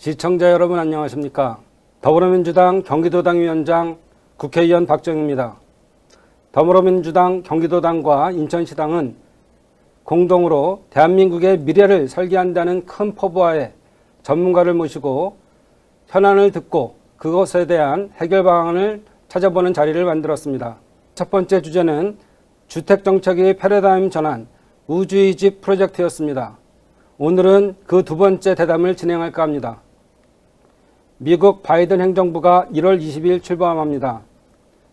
시청자 여러분 안녕하십니까? 더불어민주당 경기도당 위원장 국회의원 박정희입니다. 더불어민주당 경기도당과 인천시당은 공동으로 대한민국의 미래를 설계한다는 큰 포부하에 전문가를 모시고 현안을 듣고 그것에 대한 해결 방안을 찾아보는 자리를 만들었습니다. 첫 번째 주제는 주택정책의 패러다임 전환, 우주의 집 프로젝트였습니다. 오늘은 그 두 번째 대담을 진행할까 합니다. 미국 바이든 행정부가 1월 20일 출범합니다.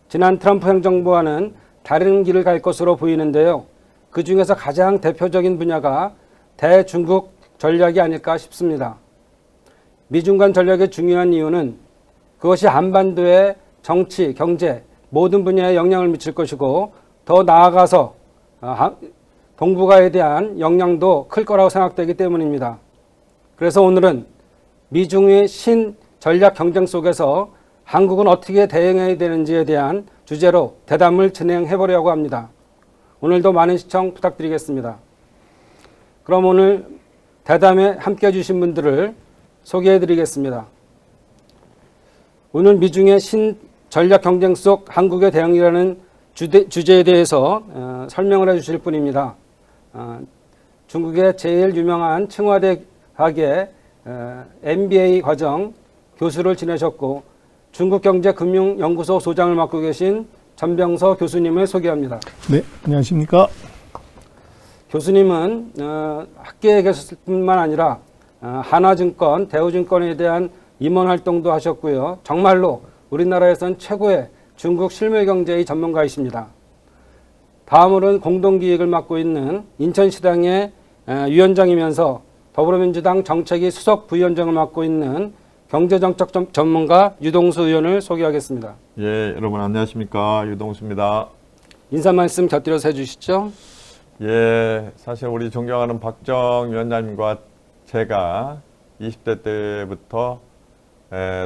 지난 트럼프 행정부와는 다른 길을 갈 것으로 보이는데요. 그 중에서 가장 대표적인 분야가 대중국 전략이 아닐까 싶습니다. 미중 간 전략의 중요한 이유는 그것이 한반도의 정치, 경제 모든 분야에 영향을 미칠 것이고 더 나아가서 동북아에 대한 영향도 클 거라고 생각되기 때문입니다. 그래서 오늘은 미중의 신전략 경쟁 속에서 한국은 어떻게 대응해야 되는지에 대한 주제로 대담을 진행해 보려고 합니다. 오늘도 많은 시청 부탁드리겠습니다. 그럼 오늘 대담에 함께 해주신 분들을 소개해 드리겠습니다. 오늘 미중의 신전략 경쟁 속 한국의 대응이라는 주제에 대해서 설명을 해 주실 분입니다. 중국의 제일 유명한 칭화대학의 MBA 과정 교수를 지내셨고 중국경제금융연구소 소장을 맡고 계신 전병서 교수님을 소개합니다. 네, 안녕하십니까. 교수님은 학계에 계셨을 뿐만 아니라 한화증권, 대우증권에 대한 임원활동도 하셨고요. 정말로 우리나라에선 최고의 중국 실물경제의 전문가이십니다. 다음으로는 공동기획을 맡고 있는 인천시당의 위원장이면서 더불어민주당 정책위 수석 부위원장을 맡고 있는 경제정책 전문가 유동수 의원을 소개하겠습니다. 예, 여러분 안녕하십니까. 유동수입니다. 인사 말씀 곁들여서 해주시죠. 예, 사실 우리 존경하는 박정 위원장님과 제가 20대 때부터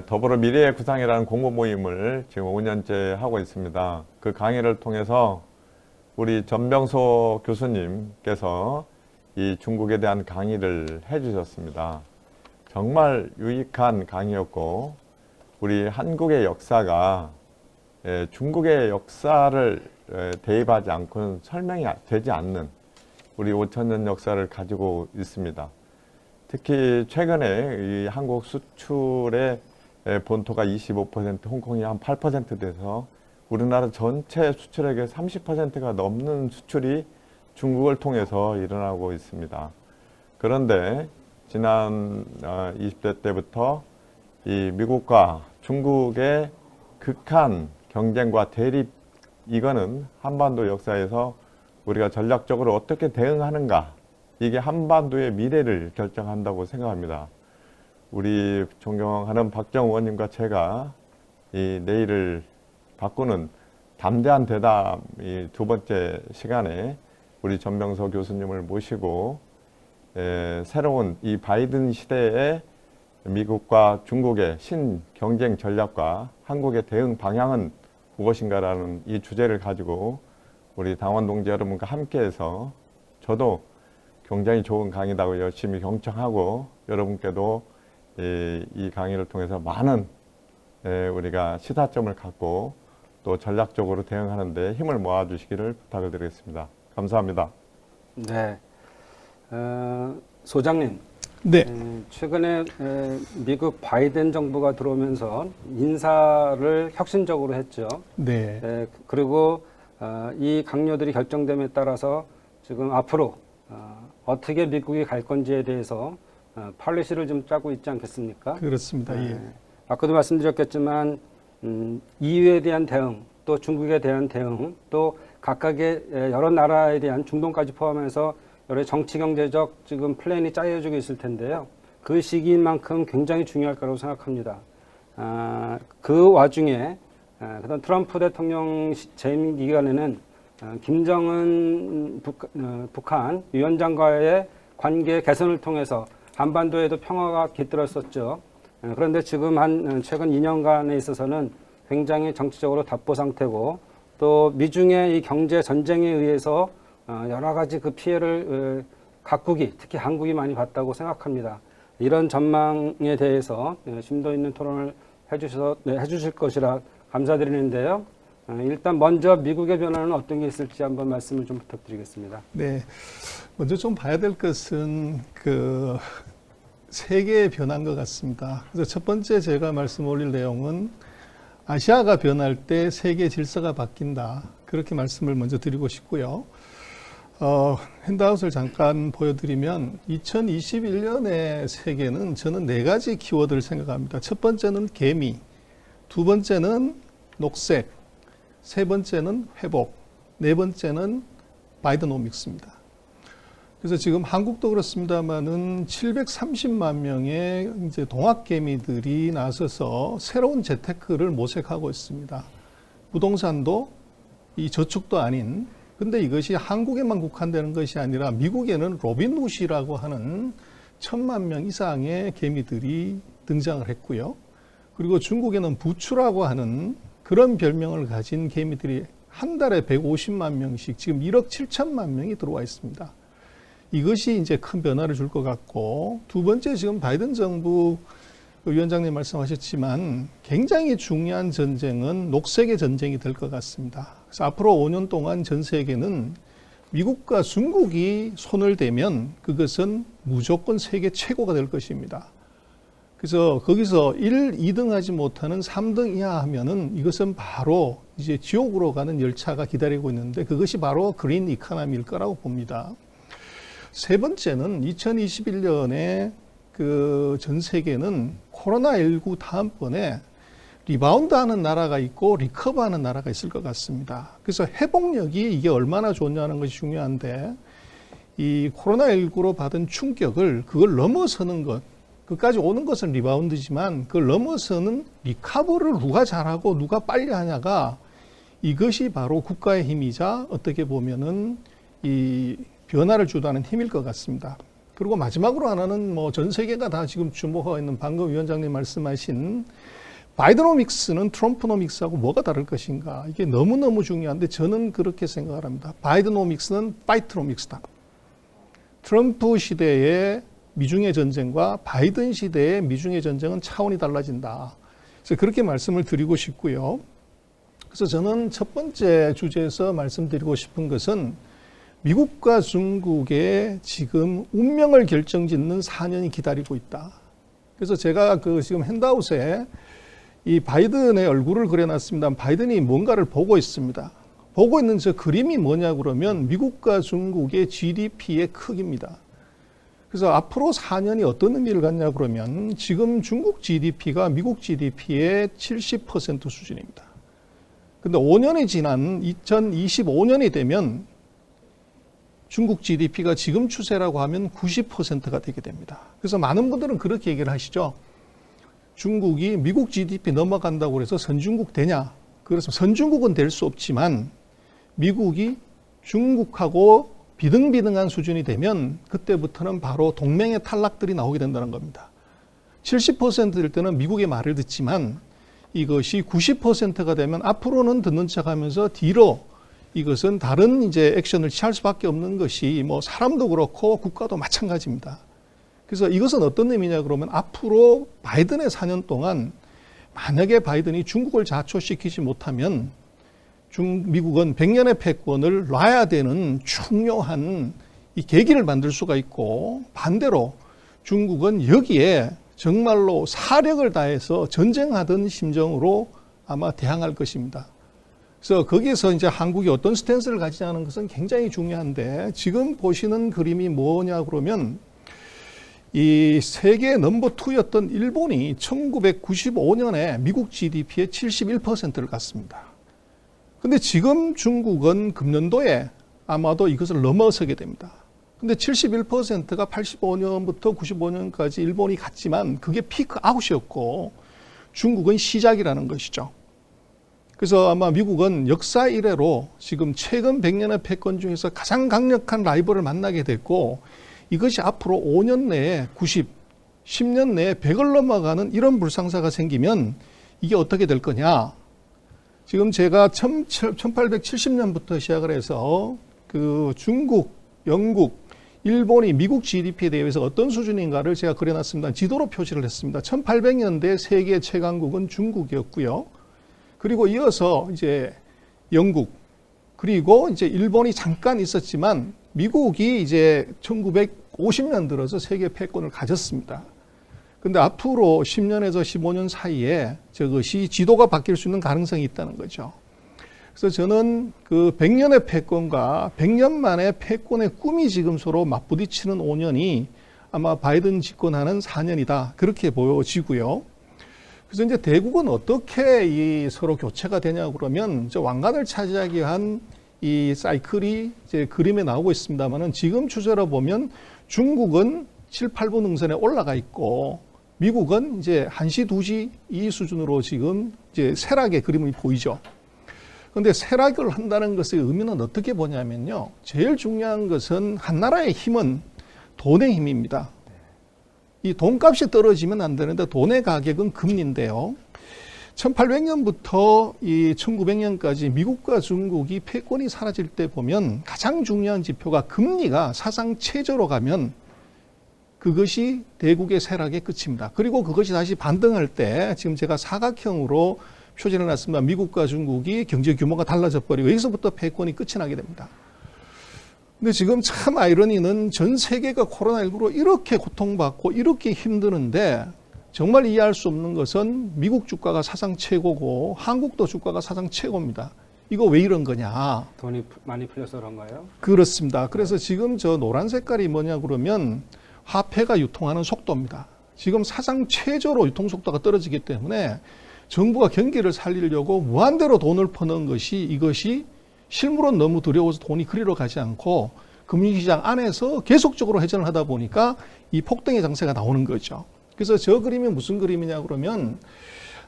더불어 미래의 구상이라는 공부 모임을 지금 5년째 하고 있습니다. 그 강의를 통해서 우리 전병서 교수님께서 이 중국에 대한 강의를 해주셨습니다. 정말 유익한 강의였고 우리 한국의 역사가 중국의 역사를 대입하지 않고는 설명이 되지 않는 우리 5,000년 역사를 가지고 있습니다. 특히 최근에 이 한국 수출의 본토가 25%, 홍콩이 한 8% 돼서 우리나라 전체 수출액의 30%가 넘는 수출이 중국을 통해서 일어나고 있습니다. 그런데 지난 20대 때부터 이 미국과 중국의 극한 경쟁과 대립, 이거는 한반도 역사에서 우리가 전략적으로 어떻게 대응하는가, 이게 한반도의 미래를 결정한다고 생각합니다. 우리 존경하는 박정 의원님과 제가 이 내일을 바꾸는 담대한 대담 이 두 번째 시간에 우리 전병서 교수님을 모시고 새로운 이 바이든 시대의 미국과 중국의 신경쟁 전략과 한국의 대응 방향은 무엇인가라는 이 주제를 가지고 우리 당원 동지 여러분과 함께해서 저도 굉장히 좋은 강의다고 열심히 경청하고 여러분께도 이 강의를 통해서 많은 우리가 시사점을 갖고 또 전략적으로 대응하는 데 힘을 모아주시기를 부탁을 드리겠습니다. 감사합니다. 네, 소장님. 네. 최근에 미국 바이든 정부가 들어오면서 인사를 혁신적으로 했죠. 네. 그리고 이 강요들이 결정됨에 따라서 지금 앞으로 어떻게 미국이 갈 건지에 대해서 팔리시를 좀 짜고 있지 않겠습니까? 그렇습니다. 예. 아까도 말씀드렸겠지만 EU에 대한 대응, 또 중국에 대한 대응, 또 각각의 여러 나라에 대한 중동까지 포함해서 여러 정치 경제적 지금 플랜이 짜여지고 있을 텐데요. 그 시기인 만큼 굉장히 중요할 거라고 생각합니다. 그 와중에 그다음 트럼프 대통령 재임 기간에는 김정은 북한 위원장과의 관계 개선을 통해서 한반도에도 평화가 깃들었었죠. 그런데 지금 최근 2년간에 있어서는 굉장히 정치적으로 답보 상태고 또 미중의 이 경제 전쟁에 의해서 여러 가지 그 피해를 각국이 특히 한국이 많이 봤다고 생각합니다. 이런 전망에 대해서 심도 있는 토론을 해주실 것이라 감사드리는데요. 일단 먼저 미국의 변화는 어떤 게 있을지 한번 말씀을 좀 부탁드리겠습니다. 네. 먼저 좀 봐야 될 것은 그 세계의 변화인 것 같습니다. 그래서 첫 번째 제가 말씀 올릴 내용은 아시아가 변할 때 세계 질서가 바뀐다. 그렇게 말씀을 먼저 드리고 싶고요. 핸드아웃을 잠깐 보여드리면 2021년의 세계는 저는 4가지 키워드를 생각합니다. 첫 번째는 개미, 두 번째는 녹색, 세 번째는 회복, 네 번째는 바이드노믹스입니다. 그래서 지금 한국도 그렇습니다만은 730만 명의 이제 동학개미들이 나서서 새로운 재테크를 모색하고 있습니다. 부동산도 이 저축도 아닌, 근데 이것이 한국에만 국한되는 것이 아니라 미국에는 로빈훗이라고 하는 1000만 명 이상의 개미들이 등장을 했고요. 그리고 중국에는 부추라고 하는 그런 별명을 가진 개미들이 한 달에 150만 명씩 지금 1억 7천만 명이 들어와 있습니다. 이것이 이제 큰 변화를 줄 것 같고, 두 번째 지금 바이든 정부 위원장님 말씀하셨지만 굉장히 중요한 전쟁은 녹색의 전쟁이 될 것 같습니다. 그래서 앞으로 5년 동안 전 세계는 미국과 중국이 손을 대면 그것은 무조건 세계 최고가 될 것입니다. 그래서 거기서 1, 2등 하지 못하는 3등 이하 하면은 이것은 바로 이제 지옥으로 가는 열차가 기다리고 있는데 그것이 바로 그린 이코노미일 거라고 봅니다. 세 번째는 2021년에 그 전 세계는 코로나19 다음번에 리바운드 하는 나라가 있고 리커버 하는 나라가 있을 것 같습니다. 그래서 회복력이 이게 얼마나 좋냐는 것이 중요한데, 이 코로나19로 받은 충격을 그걸 넘어서는 것, 그까지 오는 것은 리바운드지만 그걸 넘어서는 리커버를 누가 잘하고 누가 빨리 하냐가, 이것이 바로 국가의 힘이자 어떻게 보면은 이 변화를 주도하는 힘일 것 같습니다. 그리고 마지막으로 하나는 뭐 전 세계가 다 지금 주목하고 있는 방금 위원장님 말씀하신 바이드노믹스는 트럼프노믹스하고 뭐가 다를 것인가. 이게 너무너무 중요한데 저는 그렇게 생각을 합니다. 바이드노믹스는 파이트노믹스다. 트럼프 시대의 미중의 전쟁과 바이든 시대의 미중의 전쟁은 차원이 달라진다. 그래서 그렇게 말씀을 드리고 싶고요. 그래서 저는 첫 번째 주제에서 말씀드리고 싶은 것은 미국과 중국의 지금 운명을 결정짓는 4년이 기다리고 있다. 그래서 제가 그 지금 핸드아웃에 이 바이든의 얼굴을 그려놨습니다. 바이든이 뭔가를 보고 있습니다. 보고 있는 저 그림이 뭐냐 그러면 미국과 중국의 GDP의 크기입니다. 그래서 앞으로 4년이 어떤 의미를 갖냐 그러면 지금 중국 GDP가 미국 GDP의 70% 수준입니다. 근데 5년이 지난 2025년이 되면 중국 GDP가 지금 추세라고 하면 90%가 되게 됩니다. 그래서 많은 분들은 그렇게 얘기를 하시죠. 중국이 미국 GDP 넘어간다고 해서 선진국 되냐? 그래서 선진국은 될 수 없지만 미국이 중국하고 비등비등한 수준이 되면 그때부터는 바로 동맹의 탈락들이 나오게 된다는 겁니다. 70%일 때는 미국의 말을 듣지만 이것이 90%가 되면 앞으로는 듣는 척하면서 뒤로 이것은 다른 이제 액션을 취할 수밖에 없는 것이 뭐 사람도 그렇고 국가도 마찬가지입니다. 그래서 이것은 어떤 의미냐 그러면 앞으로 바이든의 4년 동안 만약에 바이든이 중국을 자초시키지 못하면 미국은 100년의 패권을 놔야 되는 중요한 이 계기를 만들 수가 있고, 반대로 중국은 여기에 정말로 사력을 다해서 전쟁하던 심정으로 아마 대항할 것입니다. 그래서 거기에서 이제 한국이 어떤 스탠스를 가지냐는 것은 굉장히 중요한데, 지금 보시는 그림이 뭐냐 그러면 이 세계 넘버 2였던 일본이 1995년에 미국 GDP의 71%를 갖습니다. 근데 지금 중국은 금년도에 아마도 이것을 넘어서게 됩니다. 근데 71%가 85년부터 95년까지 일본이 갔지만 그게 피크 아웃이었고 중국은 시작이라는 것이죠. 그래서 아마 미국은 역사 이래로 지금 최근 100년의 패권 중에서 가장 강력한 라이벌을 만나게 됐고, 이것이 앞으로 5년 내에 90, 10년 내에 100을 넘어가는 이런 불상사가 생기면 이게 어떻게 될 거냐. 지금 제가 1870년부터 시작을 해서 그 중국, 영국 일본이 미국 GDP에 대해서 어떤 수준인가를 제가 그려놨습니다. 지도로 표시를 했습니다. 1800년대 세계 최강국은 중국이었고요. 그리고 이어서 이제 영국, 그리고 이제 일본이 잠깐 있었지만 미국이 이제 1950년 들어서 세계 패권을 가졌습니다. 근데 앞으로 10년에서 15년 사이에 저것이 지도가 바뀔 수 있는 가능성이 있다는 거죠. 그래서 저는 그 100년의 패권과 100년 만에 패권의 꿈이 지금 서로 맞부딪히는 5년이 아마 바이든 집권하는 4년이다. 그렇게 보여지고요. 그래서 이제 대국은 어떻게 이 서로 교체가 되냐 그러면 저 왕관을 차지하기 위한 이 사이클이 이제 그림에 나오고 있습니다만은 지금 추세로 보면 중국은 7, 8분 능선에 올라가 있고 미국은 이제 1시, 2시 이 수준으로 지금 이제 쇠락의 그림이 보이죠. 그런데 쇠락을 한다는 것의 의미는 어떻게 보냐면요. 제일 중요한 것은 한 나라의 힘은 돈의 힘입니다. 이 돈값이 떨어지면 안 되는데 돈의 가격은 금리인데요. 1800년부터 이 1900년까지 미국과 중국이 패권이 사라질 때 보면 가장 중요한 지표가 금리가 사상 최저로 가면 그것이 대국의 쇠락의 끝입니다. 그리고 그것이 다시 반등할 때 지금 제가 사각형으로 표시를 해놨습니다. 미국과 중국이 경제 규모가 달라져 버리고 여기서부터 패권이 끝이 나게 됩니다. 근데 지금 참 아이러니는 전 세계가 코로나19로 이렇게 고통받고 이렇게 힘드는데 정말 이해할 수 없는 것은 미국 주가가 사상 최고고 한국도 주가가 사상 최고입니다. 이거 왜 이런 거냐? 돈이 많이 풀려서 그런가요? 그렇습니다. 그래서 지금 저 노란 색깔이 뭐냐 그러면 화폐가 유통하는 속도입니다. 지금 사상 최저로 유통 속도가 떨어지기 때문에 정부가 경기를 살리려고 무한대로 돈을 퍼넣은 것이 이것이 실물은 너무 두려워서 돈이 그리로 가지 않고 금융시장 안에서 계속적으로 회전을 하다 보니까 이 폭등의 장세가 나오는 거죠. 그래서 저 그림이 무슨 그림이냐 그러면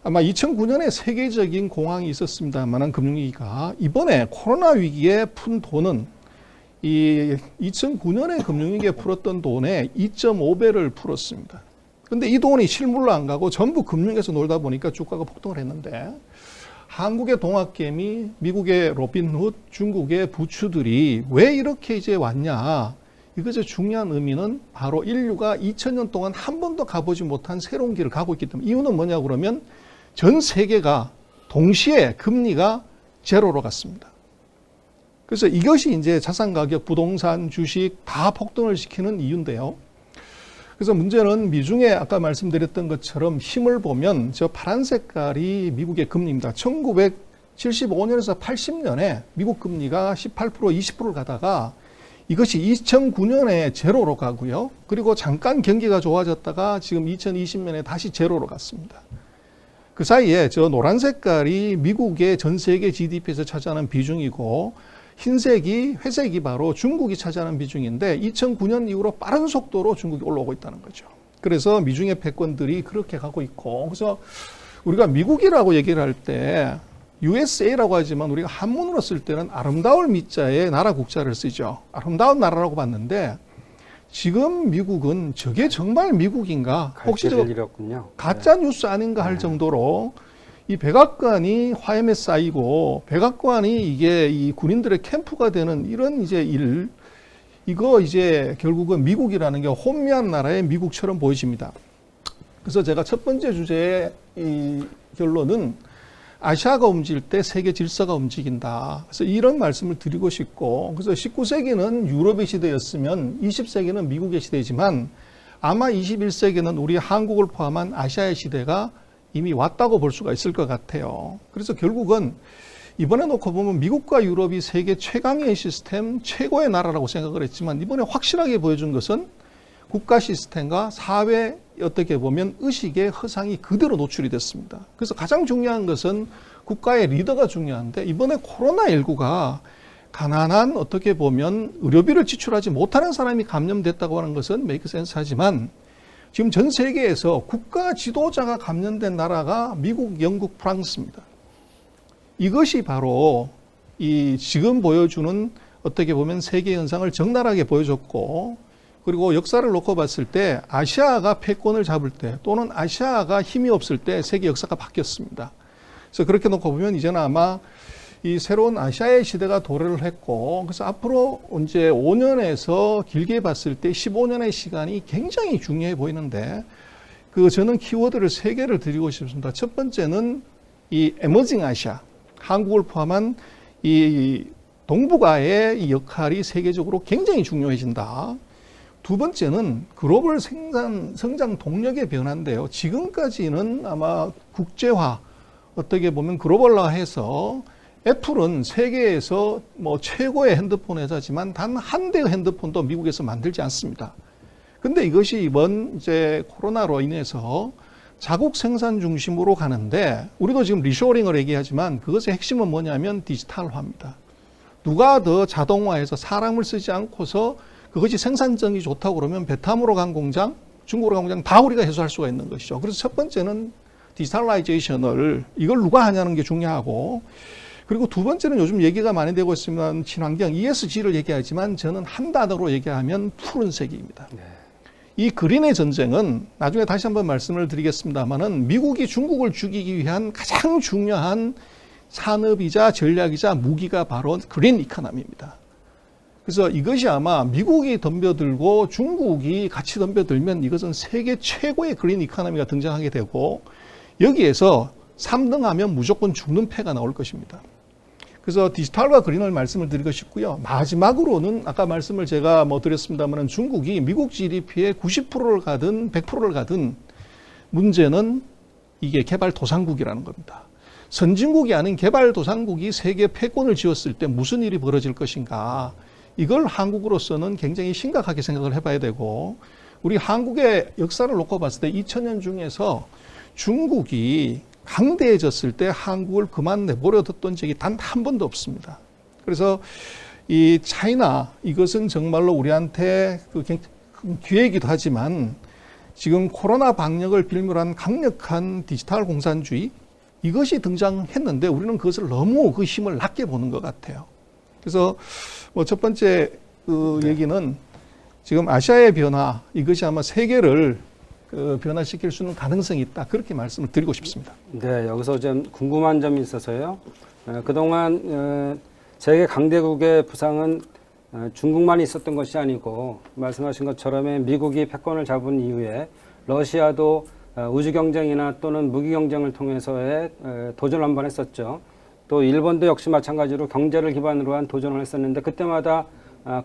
아마 2009년에 세계적인 공황이 있었습니다만은 금융위기가 이번에 코로나 위기에 푼 돈은 이 2009년에 금융위기에 풀었던 돈의 2.5배를 풀었습니다. 근데 이 돈이 실물로 안 가고 전부 금융에서 놀다 보니까 주가가 폭등을 했는데 한국의 동학개미, 미국의 로빈훗, 중국의 부추들이 왜 이렇게 이제 왔냐? 이것의 중요한 의미는 바로 인류가 2000년 동안 한 번도 가보지 못한 새로운 길을 가고 있기 때문에 이유는 뭐냐 그러면 전 세계가 동시에 금리가 제로로 갔습니다. 그래서 이것이 이제 자산 가격, 부동산, 주식 다 폭등을 시키는 이유인데요. 그래서 문제는 미중에 아까 말씀드렸던 것처럼 힘을 보면 저 파란 색깔이 미국의 금리입니다. 1975년에서 80년에 미국 금리가 18%, 20%를 가다가 이것이 2009년에 제로로 가고요. 그리고 잠깐 경기가 좋아졌다가 지금 2020년에 다시 제로로 갔습니다. 그 사이에 저 노란 색깔이 미국의 전 세계 GDP에서 차지하는 비중이고 흰색이, 회색이 바로 중국이 차지하는 비중인데 2009년 이후로 빠른 속도로 중국이 올라오고 있다는 거죠. 그래서 미중의 패권들이 그렇게 가고 있고 그래서 우리가 미국이라고 얘기를 할 때 USA라고 하지만 우리가 한문으로 쓸 때는 아름다울 미자에 나라 국자를 쓰죠. 아름다운 나라라고 봤는데 지금 미국은 저게 정말 미국인가? 혹시 저 가짜 뉴스 아닌가 할 정도로 이 백악관이 화염에 쌓이고 백악관이 이게 이 군인들의 캠프가 되는 이런 이제 이거 이제 결국은 미국이라는 게 혼미한 나라의 미국처럼 보여집니다. 그래서 제가 첫 번째 주제의 이 결론은 아시아가 움직일 때 세계 질서가 움직인다. 그래서 이런 말씀을 드리고 싶고 그래서 19세기는 유럽의 시대였으면 20세기는 미국의 시대지만 아마 21세기는 우리 한국을 포함한 아시아의 시대가 이미 왔다고 볼 수가 있을 것 같아요. 그래서 결국은 이번에 놓고 보면 미국과 유럽이 세계 최강의 시스템, 최고의 나라라고 생각을 했지만 이번에 확실하게 보여준 것은 국가 시스템과 사회 어떻게 보면 의식의 허상이 그대로 노출이 됐습니다. 그래서 가장 중요한 것은 국가의 리더가 중요한데 이번에 코로나19가 가난한 어떻게 보면 의료비를 지출하지 못하는 사람이 감염됐다고 하는 것은 메이크 센스 하지만 지금 전 세계에서 국가 지도자가 감염된 나라가 미국, 영국, 프랑스입니다. 이것이 바로 이 지금 보여주는 어떻게 보면 세계 현상을 적나라하게 보여줬고 그리고 역사를 놓고 봤을 때 아시아가 패권을 잡을 때 또는 아시아가 힘이 없을 때 세계 역사가 바뀌었습니다. 그래서 그렇게 놓고 보면 이제는 아마 이 새로운 아시아의 시대가 도래를 했고, 그래서 앞으로 이제 5년에서 길게 봤을 때 15년의 시간이 굉장히 중요해 보이는데, 저는 키워드를 3개를 드리고 싶습니다. 첫 번째는 이 에머징 아시아, 한국을 포함한 이 동북아의 이 역할이 세계적으로 굉장히 중요해진다. 두 번째는 글로벌 성장 동력의 변화인데요. 지금까지는 아마 국제화, 어떻게 보면 글로벌화해서 애플은 세계에서 뭐 최고의 핸드폰 회사지만 단 한 대의 핸드폰도 미국에서 만들지 않습니다. 근데 이것이 이번 이제 코로나로 인해서 자국 생산 중심으로 가는데, 우리도 지금 리쇼링을 얘기하지만 그것의 핵심은 뭐냐면 디지털화입니다. 누가 더 자동화해서 사람을 쓰지 않고서 그것이 생산성이 좋다고 그러면 베트남으로 간 공장, 중국으로 간 공장 다 우리가 해소할 수가 있는 것이죠. 그래서 첫 번째는 디지털라이제이션을, 이걸 누가 하냐는 게 중요하고, 그리고 두 번째는 요즘 얘기가 많이 되고 있으면 친환경 ESG를 얘기하지만 저는 한 단어로 얘기하면 푸른색입니다. 네. 이 그린의 전쟁은 나중에 다시 한번 말씀을 드리겠습니다만은 미국이 중국을 죽이기 위한 가장 중요한 산업이자 전략이자 무기가 바로 그린 이코노미입니다. 그래서 이것이 아마 미국이 덤벼들고 중국이 같이 덤벼들면 이것은 세계 최고의 그린 이코노미가 등장하게 되고, 여기에서 3등하면 무조건 죽는 패가 나올 것입니다. 그래서 디지털과 그린을 말씀을 드리고 싶고요. 마지막으로는 아까 말씀을 제가 드렸습니다만 중국이 미국 GDP의 90%를 가든 100%를 가든 문제는 이게 개발도상국이라는 겁니다. 선진국이 아닌 개발도상국이 세계 패권을 쥐었을 때 무슨 일이 벌어질 것인가. 이걸 한국으로서는 굉장히 심각하게 생각을 해봐야 되고, 우리 한국의 역사를 놓고 봤을 때 2000년 중에서 중국이 강대해졌을 때 한국을 그만 내버려 뒀던 적이 단 한 번도 없습니다. 그래서 이 차이나, 이것은 정말로 우리한테 큰 기회이기도 하지만 지금 코로나 방역을 빌미로 한 강력한 디지털 공산주의, 이것이 등장했는데 우리는 그것을 너무 그 힘을 낮게 보는 것 같아요. 그래서 첫 번째 얘기는 지금 아시아의 변화, 이것이 아마 세계를 변화시킬 수 있는 가능성이 있다. 그렇게 말씀을 드리고 싶습니다. 네, 여기서 좀 궁금한 점이 있어서요. 그동안 세계 강대국의 부상은 중국만 있었던 것이 아니고, 말씀하신 것처럼 미국이 패권을 잡은 이후에 러시아도 우주 경쟁이나 또는 무기 경쟁을 통해서의 도전을 한번 했었죠. 또 일본도 역시 마찬가지로 경제를 기반으로 한 도전을 했었는데, 그때마다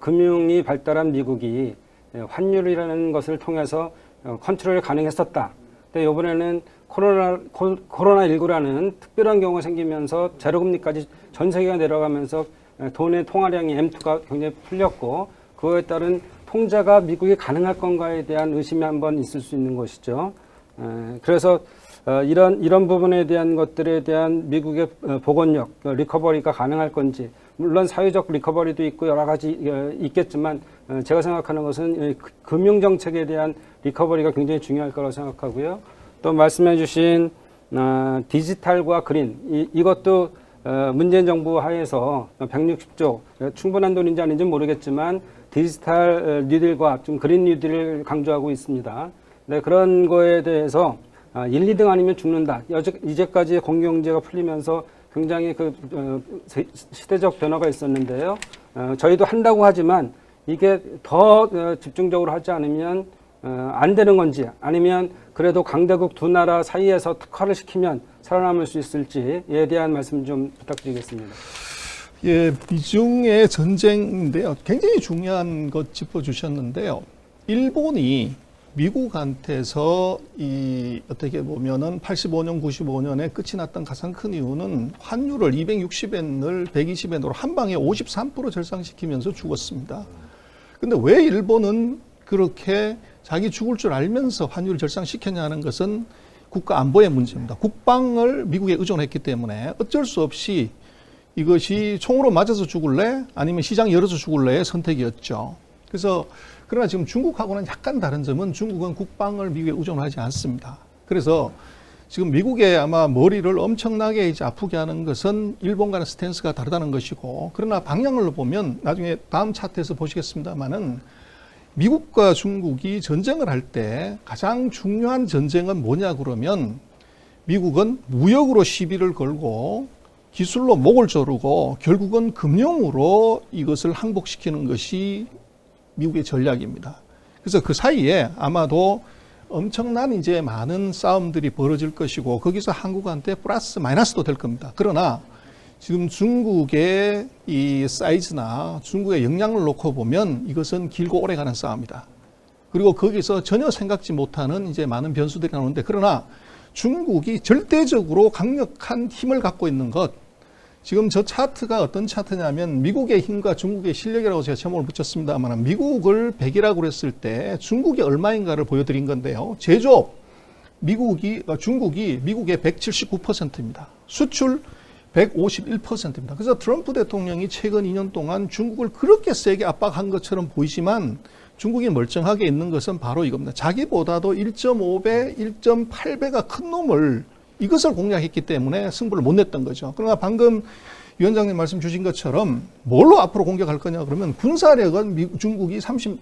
금융이 발달한 미국이 환율이라는 것을 통해서 컨트롤이 가능했었다. 근데 이번에는 코로나19라는 특별한 경우가 생기면서 제로금리까지 전 세계가 내려가면서 돈의 통화량이 M2가 굉장히 풀렸고, 그거에 따른 통제가 미국이 가능할 건가에 대한 의심이 한번 있을 수 있는 것이죠. 그래서 이런 부분에 대한 것들에 대한 미국의 복원력, 리커버리가 가능할 건지, 물론 사회적 리커버리도 있고 여러 가지 있겠지만 제가 생각하는 것은 금융정책에 대한 리커버리가 굉장히 중요할 거라고 생각하고요. 또 말씀해 주신 디지털과 그린, 이것도 문재인 정부 하에서 160조, 충분한 돈인지 아닌지 모르겠지만 디지털 뉴딜과 좀 그린 뉴딜을 강조하고 있습니다. 네, 그런 거에 대해서 1, 2등 아니면 죽는다. 이제까지 공경제가 풀리면서 굉장히 시대적 변화가 있었는데요. 저희도 한다고 하지만 이게 더 집중적으로 하지 않으면 안 되는 건지, 아니면 그래도 강대국 두 나라 사이에서 특화를 시키면 살아남을 수 있을지에 대한 말씀 좀 부탁드리겠습니다. 예, 미중의 전쟁인데요. 굉장히 중요한 것 짚어주셨는데요. 일본이 미국한테서 어떻게 보면은 85년, 95년에 끝이 났던 가장 큰 이유는 환율을 260엔을 120엔으로 한 방에 53% 절상시키면서 죽었습니다. 근데 왜 일본은 그렇게 자기 죽을 줄 알면서 환율을 절상시켰냐는 것은 국가 안보의 문제입니다. 국방을 미국에 의존했기 때문에 어쩔 수 없이 이것이 총으로 맞아서 죽을래? 아니면 시장 열어서 죽을래의 선택이었죠. 그러나 지금 중국하고는 약간 다른 점은 중국은 국방을 미국에 의존하지 않습니다. 그래서 지금 미국의 아마 머리를 엄청나게 이제 아프게 하는 것은 일본과는 스탠스가 다르다는 것이고, 그러나 방향을 보면 나중에 다음 차트에서 보시겠습니다만은 미국과 중국이 전쟁을 할 때 가장 중요한 전쟁은 뭐냐 그러면 미국은 무역으로 시비를 걸고 기술로 목을 조르고 결국은 금융으로 이것을 항복시키는 것이 미국의 전략입니다. 그래서 그 사이에 아마도 엄청난 이제 많은 싸움들이 벌어질 것이고 거기서 한국한테 플러스 마이너스도 될 겁니다. 그러나 지금 중국의 이 사이즈나 중국의 역량을 놓고 보면 이것은 길고 오래가는 싸움이다. 그리고 거기서 전혀 생각지 못하는 이제 많은 변수들이 나오는데, 그러나 중국이 절대적으로 강력한 힘을 갖고 있는 것, 지금 저 차트가 어떤 차트냐면 미국의 힘과 중국의 실력이라고 제가 제목을 붙였습니다만, 미국을 100이라고 그랬을 때 중국이 얼마인가를 보여드린 건데요. 제조업 중국이 미국의 179%입니다. 수출 151%입니다. 그래서 트럼프 대통령이 최근 2년 동안 중국을 그렇게 세게 압박한 것처럼 보이지만 중국이 멀쩡하게 있는 것은 바로 이겁니다. 자기보다도 1.5배, 1.8배가 큰 놈을 이것을 공략했기 때문에 승부를 못 냈던 거죠. 그러나 방금 위원장님 말씀 주신 것처럼 뭘로 앞으로 공격할 거냐 그러면 군사력은 중국이 36%,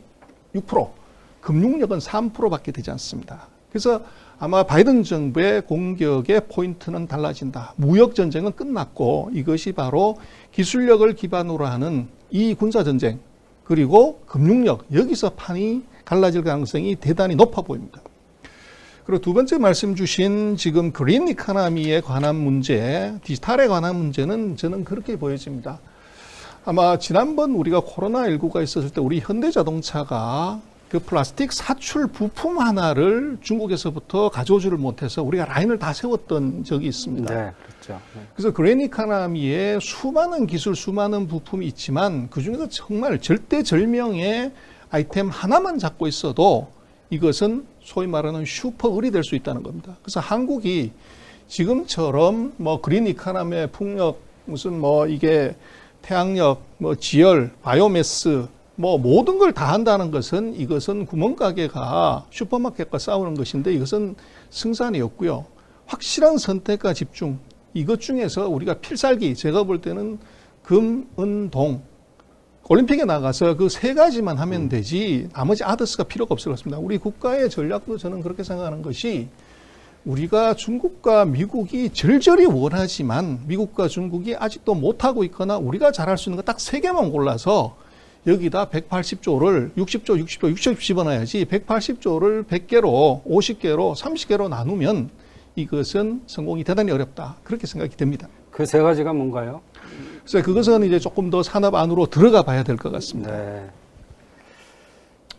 금융력은 3%밖에 되지 않습니다. 그래서 아마 바이든 정부의 공격의 포인트는 달라진다. 무역 전쟁은 끝났고 이것이 바로 기술력을 기반으로 하는 이 군사 전쟁 그리고 금융력, 여기서 판이 갈라질 가능성이 대단히 높아 보입니다. 그리고 두 번째 말씀 주신 지금 그린 이코노미에 관한 문제, 디지털에 관한 문제는 저는 그렇게 보여집니다. 아마 지난번 우리가 코로나19가 있었을 때 우리 현대자동차가 그 플라스틱 사출 부품 하나를 중국에서부터 가져오지를 못해서 우리가 라인을 다 세웠던 적이 있습니다. 네, 그렇죠. 네. 그래서 그린 이코노미에 수많은 기술, 수많은 부품이 있지만 그중에서 정말 절대절명의 아이템 하나만 잡고 있어도 이것은 소위 말하는 슈퍼을이 될 수 있다는 겁니다. 그래서 한국이 지금처럼 뭐 그린 이코노미의 풍력, 무슨 뭐 이게 태양력, 뭐 지열, 바이오매스, 뭐 모든 걸 다 한다는 것은 이것은 구멍가게가 슈퍼마켓과 싸우는 것인데 이것은 승산이 없고요. 확실한 선택과 집중, 이것 중에서 우리가 필살기, 제가 볼 때는 금, 은, 동, 올림픽에 나가서 그 세 가지만 하면 되지 나머지 아더스가 필요가 없을 것 같습니다. 우리 국가의 전략도 저는 그렇게 생각하는 것이 우리가 중국과 미국이 절절히 원하지만 미국과 중국이 아직도 못하고 있거나 우리가 잘할 수 있는 거 딱 세 개만 골라서 여기다 180조를 60조, 60조, 60조 집어넣어야지 180조를 100개로, 50개로, 30개로 나누면 이것은 성공이 대단히 어렵다. 그렇게 생각이 됩니다. 그 세 가지가 뭔가요? 그래서 그것은 이제 조금 더 산업 안으로 들어가 봐야 될 것 같습니다. 네.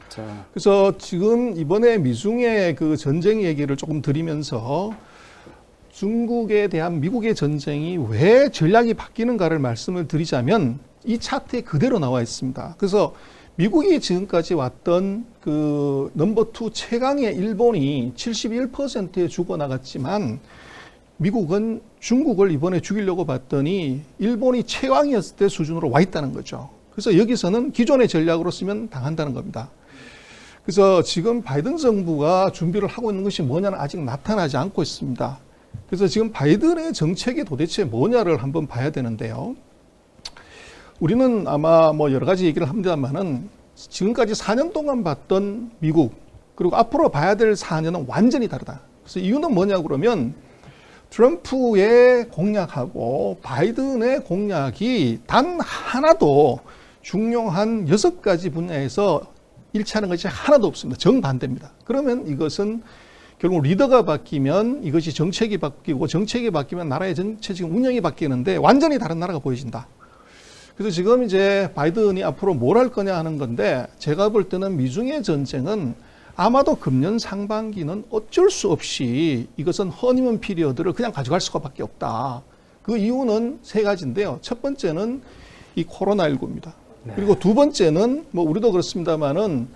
자, 그래서 지금 이번에 미중의 그 전쟁 얘기를 조금 드리면서 중국에 대한 미국의 전쟁이 왜 전략이 바뀌는가를 말씀을 드리자면 이 차트에 그대로 나와 있습니다. 그래서 미국이 지금까지 왔던 그 넘버2 최강의 일본이 71%에 죽어나갔지만 미국은 중국을 이번에 죽이려고 봤더니 일본이 최강이었을 때 수준으로 와 있다는 거죠. 그래서 여기서는 기존의 전략으로 쓰면 당한다는 겁니다. 그래서 지금 바이든 정부가 준비를 하고 있는 것이 뭐냐는 아직 나타나지 않고 있습니다. 그래서 지금 바이든의 정책이 도대체 뭐냐를 한번 봐야 되는데요. 우리는 아마 뭐 여러 가지 얘기를 합니다만은 지금까지 4년 동안 봤던 미국 그리고 앞으로 봐야 될 4년은 완전히 다르다. 그래서 이유는 뭐냐 그러면 트럼프의 공약하고 바이든의 공약이 단 하나도 중요한 6가지 분야에서 일치하는 것이 하나도 없습니다. 정반대입니다. 그러면 이것은 결국 리더가 바뀌면 이것이 정책이 바뀌고 정책이 바뀌면 나라의 전체적인 운영이 바뀌는데 완전히 다른 나라가 보여진다. 그래서 지금 이제 바이든이 앞으로 뭘 할 거냐 하는 건데 제가 볼 때는 미중의 전쟁은 아마도 금년 상반기는 어쩔 수 없이 이것은 허니문 피리어드를 그냥 가져갈 수밖에 없다. 그 이유는 세 가지인데요. 첫 번째는 이 코로나19입니다. 네. 그리고 두 번째는 뭐 우리도 그렇습니다만은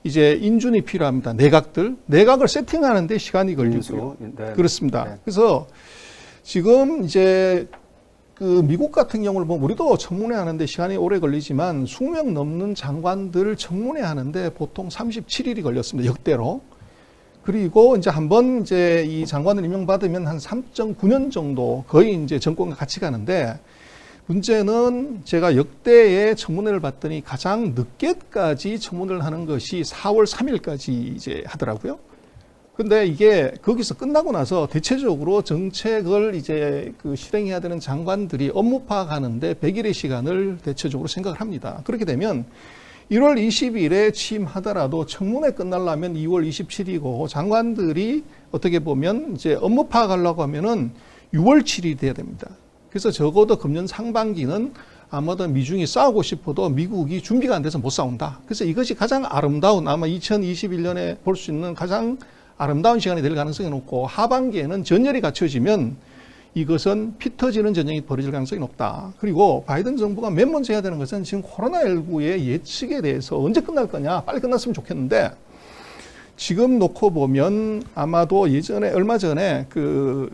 이제 인준이 필요합니다. 내각을 세팅하는데 시간이 걸리고요. 네. 그렇습니다. 네. 그래서 지금 이제 그 미국 같은 경우를 보면 우리도 청문회 하는데 시간이 오래 걸리지만 20명 넘는 장관들 청문회 하는데 보통 37일이 걸렸습니다. 역대로. 그리고 이제 한번 이제 이 장관을 임명받으면 한 3.9년 정도 거의 이제 정권과 같이 가는데 문제는 제가 역대의 청문회를 봤더니 가장 늦게까지 청문회를 하는 것이 4월 3일까지 이제 하더라고요. 근데 이게 거기서 끝나고 나서 대체적으로 정책을 이제 그 실행해야 되는 장관들이 업무 파악하는데 100일의 시간을 대체적으로 생각을 합니다. 그렇게 되면 1월 20일에 취임하더라도 청문회 끝나려면 2월 27일이고 장관들이 어떻게 보면 이제 업무 파악하려고 하면은 6월 7일이 돼야 됩니다. 그래서 적어도 금년 상반기는 아마도 미중이 싸우고 싶어도 미국이 준비가 안 돼서 못 싸운다. 그래서 이것이 가장 아름다운 아마 2021년에 볼 수 있는 가장 아름다운 시간이 될 가능성이 높고 하반기에는 전열이 갖춰지면 이것은 피 터지는 전쟁이 벌어질 가능성이 높다. 그리고 바이든 정부가 맨 먼저 해야 되는 것은 지금 코로나19의 예측에 대해서 언제 끝날 거냐. 빨리 끝났으면 좋겠는데 지금 놓고 보면 아마도 예전에 얼마 전에 그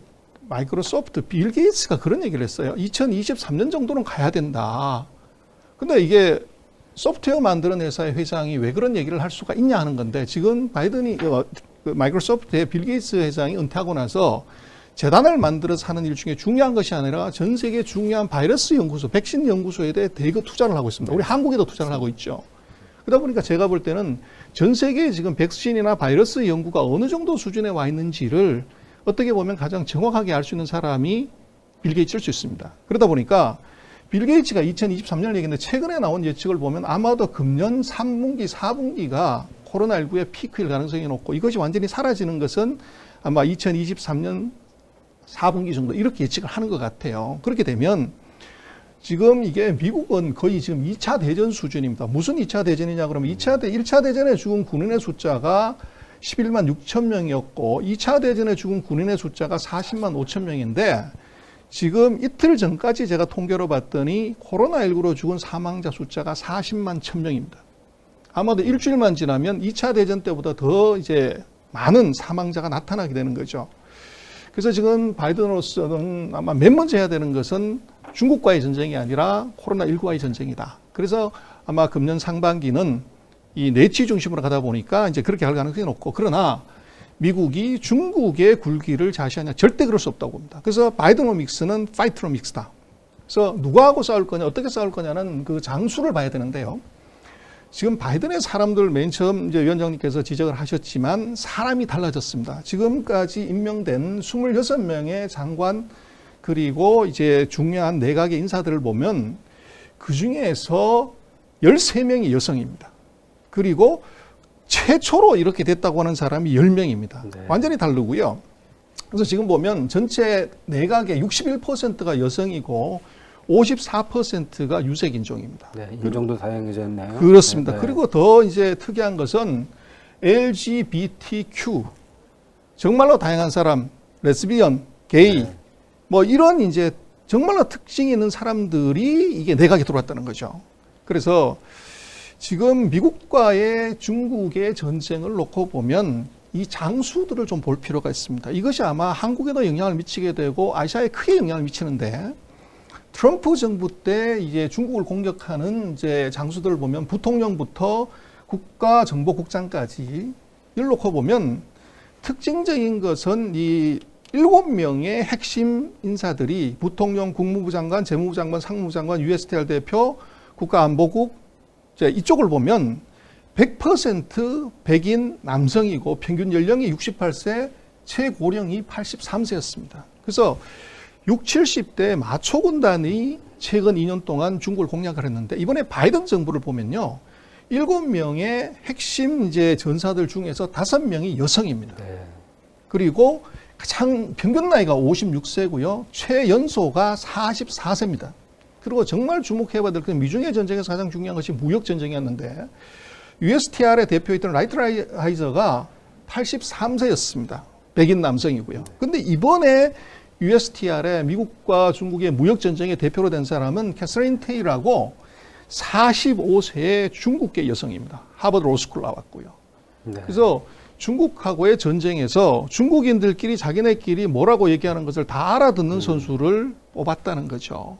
마이크로소프트 빌 게이츠가 그런 얘기를 했어요. 2023년 정도는 가야 된다. 근데 이게 소프트웨어 만드는 회사의 회장이 왜 그런 얘기를 할 수가 있냐 하는 건데 지금 바이든이 마이크로소프트의 빌 게이츠 회장이 은퇴하고 나서 재단을 만들어서 하는 일 중에 중요한 것이 아니라 전 세계 중요한 바이러스 연구소, 백신 연구소에 대해 대거 투자를 하고 있습니다. 우리 한국에도 투자를 하고 있죠. 그러다 보니까 제가 볼 때는 전 세계에 지금 백신이나 바이러스 연구가 어느 정도 수준에 와 있는지를 어떻게 보면 가장 정확하게 알 수 있는 사람이 빌 게이츠일 수 있습니다. 그러다 보니까 빌 게이츠가 2023년 얘기인데 최근에 나온 예측을 보면 아마도 금년 3분기, 4분기가 코로나19의 피크일 가능성이 높고 이것이 완전히 사라지는 것은 아마 2023년 4분기 정도 이렇게 예측을 하는 것 같아요. 그렇게 되면 지금 이게 미국은 거의 지금 2차 대전 수준입니다. 무슨 2차 대전이냐 그러면 1차 대전에 죽은 군인의 숫자가 11만 6천 명이었고 2차 대전에 죽은 군인의 숫자가 40만 5천 명인데 지금 이틀 전까지 제가 통계로 봤더니 코로나19로 죽은 사망자 숫자가 40만 1천 명입니다. 아마도 일주일만 지나면 2차 대전 때보다 더 이제 많은 사망자가 나타나게 되는 거죠. 그래서 지금 바이든으로서는 아마 맨 먼저 해야 되는 것은 중국과의 전쟁이 아니라 코로나19와의 전쟁이다. 그래서 아마 금년 상반기는 이 내치 중심으로 가다 보니까 이제 그렇게 할 가능성이 높고 그러나 미국이 중국의 굴기를 자시하냐 절대 그럴 수 없다고 봅니다. 그래서 바이드노믹스는 파이트노믹스다. 그래서 누구하고 싸울 거냐 어떻게 싸울 거냐는 그 장수를 봐야 되는데요. 지금 바이든의 사람들 맨 처음 이제 위원장님께서 지적을 하셨지만 사람이 달라졌습니다. 지금까지 임명된 26명의 장관 그리고 이제 중요한 내각의 인사들을 보면 그 중에서 13명이 여성입니다. 그리고 최초로 이렇게 됐다고 하는 사람이 10명입니다. 네. 완전히 다르고요. 그래서 지금 보면 전체 내각의 61%가 여성이고 54%가 유색인종입니다. 네, 인종도 다양해졌네요. 그렇습니다. 네, 네. 그리고 더 이제 특이한 것은 LGBTQ 정말로 다양한 사람, 레스비언, 게이 네. 뭐 이런 이제 정말로 특징이 있는 사람들이 이게 내각에 들어왔다는 거죠. 그래서 지금 미국과의 중국의 전쟁을 놓고 보면 이 장수들을 좀 볼 필요가 있습니다. 이것이 아마 한국에도 영향을 미치게 되고 아시아에 크게 영향을 미치는데 트럼프 정부 때 이제 중국을 공격하는 이제 장수들을 보면 부통령부터 국가정보국장까지 이를 놓고 보면 특징적인 것은 이 7명의 핵심 인사들이 부통령, 국무부 장관, 재무부 장관, 상무부 장관, USTR 대표, 국가안보국 이쪽을 보면 100% 백인 남성이고 평균 연령이 68세, 최고령이 83세였습니다. 그래서 60, 70대 마초 군단이 최근 2년 동안 중국을 공략을 했는데 이번에 바이든 정부를 보면요. 7명의 핵심 이제 전사들 중에서 5명이 여성입니다. 네. 그리고 가장 평균 나이가 56세고요. 최연소가 44세입니다. 그리고 정말 주목해봐야 될 건 미중의 전쟁에서 가장 중요한 것이 무역 전쟁이었는데 USTR의 대표였던 라이트하이저가 83세였습니다. 백인 남성이고요. 근데 이번에 USTR의 미국과 중국의 무역 전쟁의 대표로 된 사람은 캐서린 테이라고 45세의 중국계 여성입니다. 하버드 로스쿨 나왔고요. 네. 그래서 중국하고의 전쟁에서 중국인들끼리 자기네끼리 뭐라고 얘기하는 것을 다 알아듣는 선수를 뽑았다는 거죠.